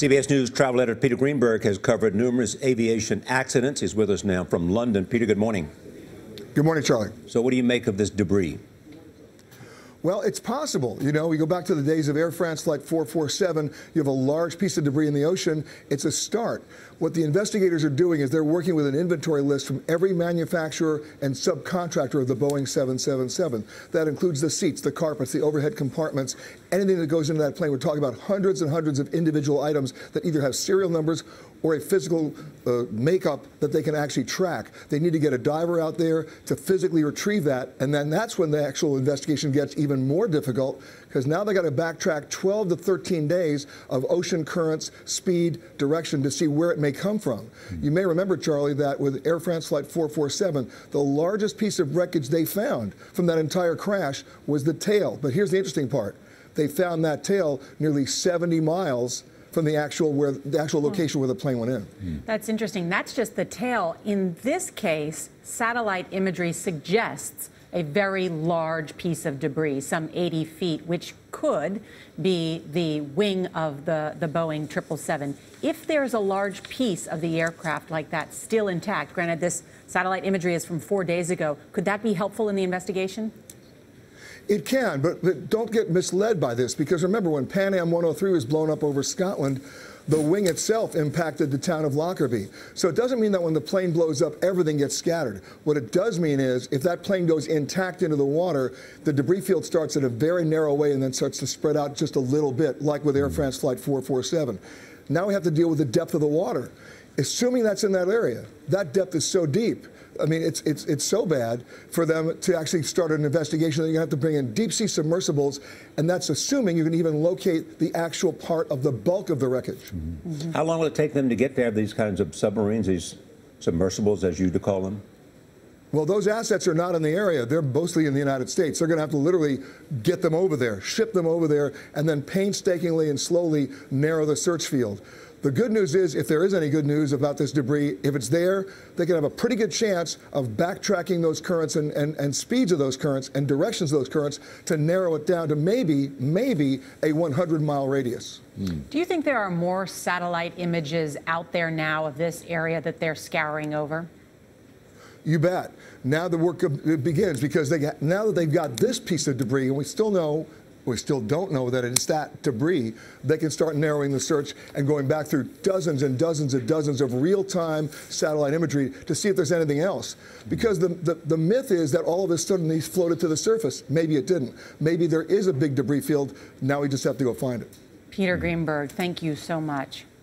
CBS News travel editor Peter Greenberg has covered numerous aviation accidents. He's with us now from London. Peter, good morning. Good morning, Charlie. So what do you make of this debris? Well, it's possible. You know, we go back to the days of Air France Flight 447. You have a large piece of debris in the ocean. It's a start. What the investigators are doing is they're working with an inventory list from every manufacturer and subcontractor of the Boeing 777. That includes the seats, the carpets, the overhead compartments, anything that goes into that plane. We're talking about hundreds and hundreds of individual items that either have serial numbers or a physical makeup that they can actually track. They need to get a diver out there to physically retrieve that, and then that's when the actual investigation gets even more difficult, because now they got to backtrack 12 to 13 days of ocean currents, speed, direction to see where it may come from. You may remember, Charlie, that with Air France Flight 447, the largest piece of wreckage they found from that entire crash was the tail. But here's the interesting part. They found that tail nearly 70 miles from the actual location where the plane went in. That's interesting. That's just the tail. In this case, satellite imagery suggests a very large piece of debris, some 80 feet, which could be the wing of the Boeing 777. If there's a large piece of the aircraft like that still intact, granted this satellite imagery is from 4 days ago, could that be helpful in the investigation? It can, but don't get misled by this, because remember, when Pan Am 103 was blown up over Scotland, the wing itself impacted the town of Lockerbie. So it doesn't mean that when the plane blows up, everything gets scattered. What it does mean is, if that plane goes intact into the water, the debris field starts in a very narrow way and then starts to spread out just a little bit, like with Air France Flight 447. Now we have to deal with the depth of the water. Assuming that's in that area, that depth is so deep. I mean, it's so bad for them to actually start an investigation that you're going to have to bring in deep sea submersibles, and that's assuming you can even locate the actual part of the bulk of the wreckage. How long will it take them to get to have these kinds of submarines, these submersibles, as you to call them? Well, those assets are not in the area. They're mostly in the United States. They're going to have to literally get them over there, ship them over there, and then painstakingly and slowly narrow the search field. The good news is, if there is any good news about this debris, if it's there, they can have a pretty good chance of backtracking those currents and speeds of those currents and directions of those currents to narrow it down to maybe a 100-mile radius. Do you think there are more satellite images out there now of this area that they're scouring over? You bet. Now the work begins, because now that they've got this piece of debris, and we still don't know that it's that debris, they can start narrowing the search and going back through dozens and dozens and dozens of real-time satellite imagery to see if there's anything else. Because the myth is that all of a sudden these floated to the surface. Maybe it didn't. Maybe there is a big debris field. Now we just have to go find it. Peter Greenberg, thank you so much.